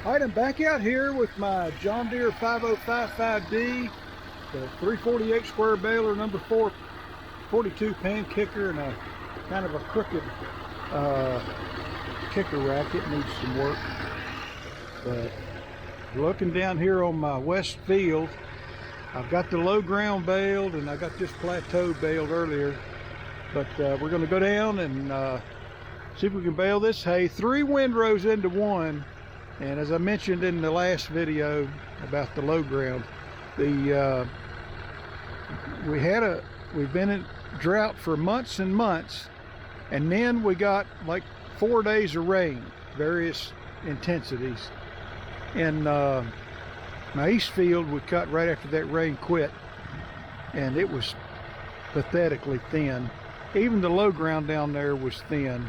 All right, I'm back out here with my John Deere 5055D, the 348 square baler, number 442 pan kicker, and a kind of a crooked kicker rack. It needs some work. But looking down here on my west field, I've got the low ground baled and I got this plateau baled earlier. But we're going to go down and see if we can bale this hay 3 windrows into one. And as I mentioned in the last video about the low ground, we've been in drought for months and months, and then we got like 4 days of rain, various intensities. And my east field we cut right after that rain quit, and it was pathetically thin. Even the low ground down there was thin.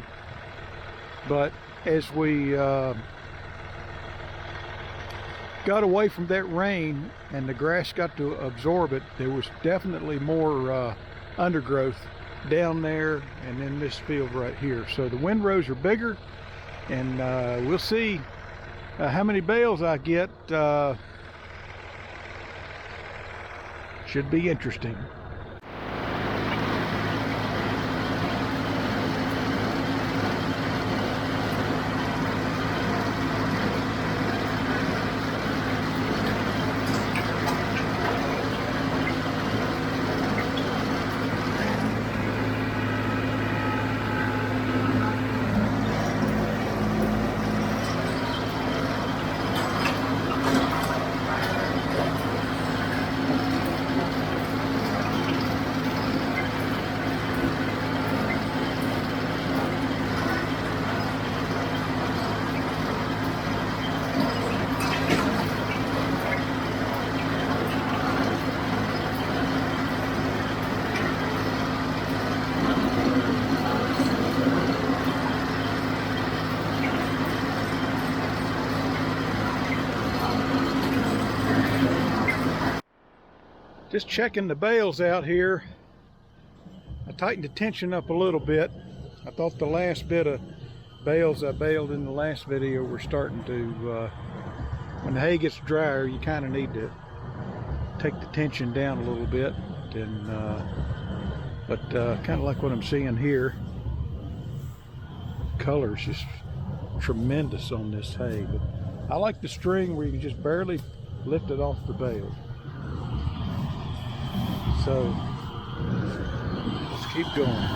But as we got away from that rain and the grass got to absorb it, there was definitely more undergrowth down there and in this field right here. So the windrows are bigger, and we'll see how many bales I get. Should be interesting. Just checking the bales out here. I tightened the tension up a little bit. I thought the last bit of bales I baled in the last video were starting to, when the hay gets drier, you kind of need to take the tension down a little bit. And but kind of like what I'm seeing here, color's just tremendous on this hay. But I like the string where you can just barely lift it off the bale. So let's keep going.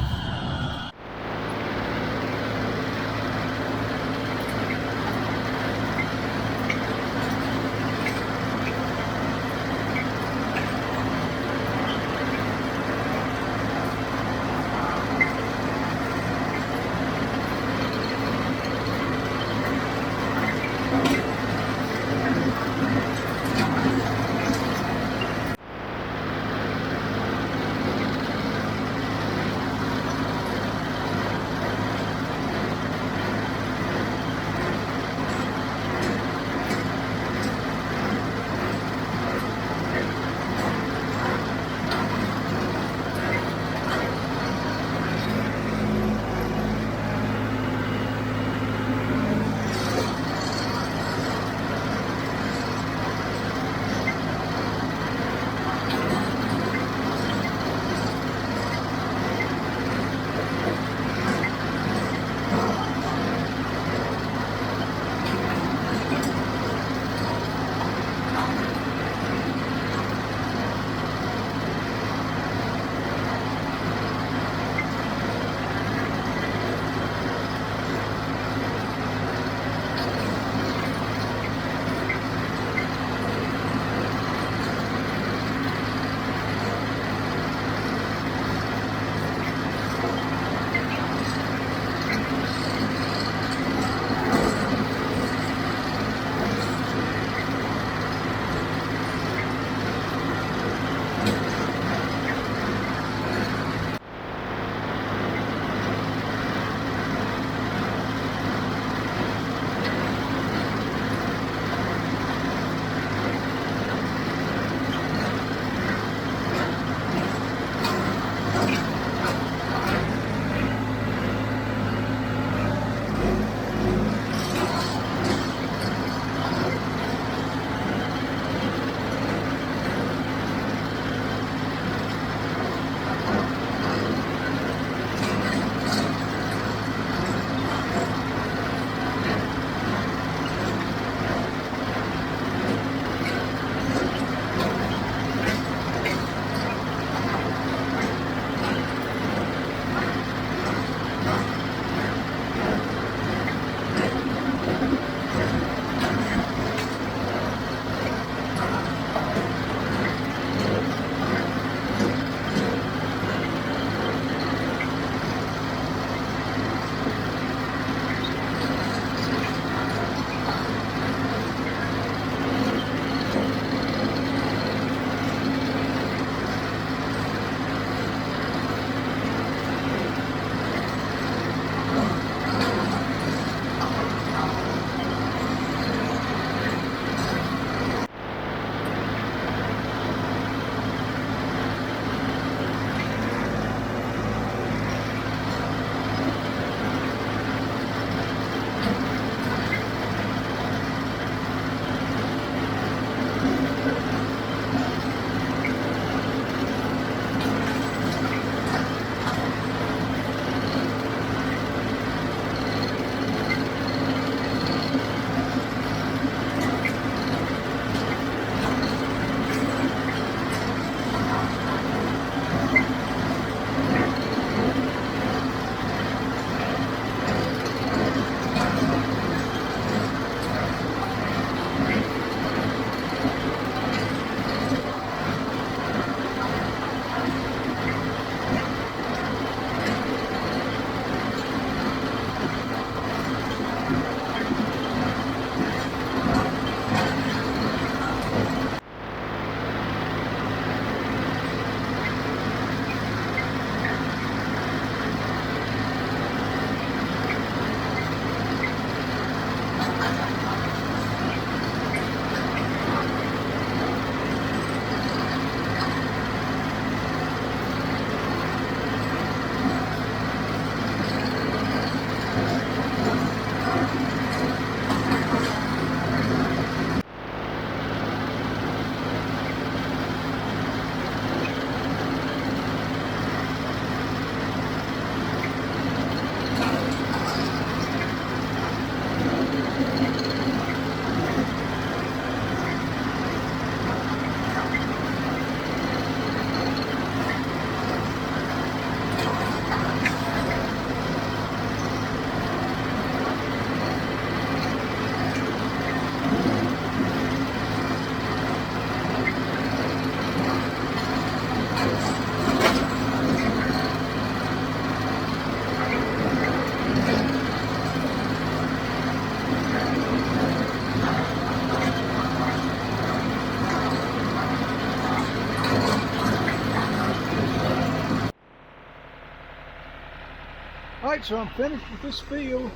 Alright, so I'm finished with this field.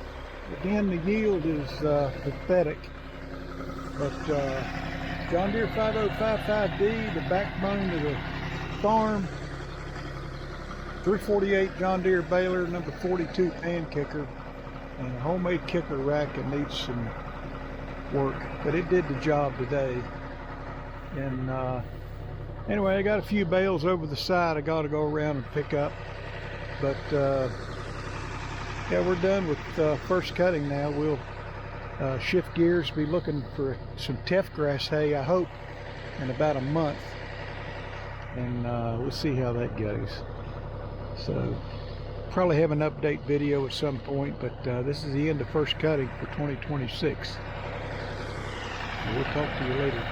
Again, the yield is pathetic. But John Deere 5055D, the backbone of the farm. 348 John Deere Baler, number 42 pan kicker, and a homemade kicker rack that needs some work, but it did the job today. And anyway, I got a few bales over the side I got to go around and pick up, but yeah, we're done with first cutting now. We'll shift gears, be looking for some teff grass hay, I hope, in about a month, and we'll see how that goes. So probably have an update video at some point, but this is the end of first cutting for 2026. We'll talk to you later.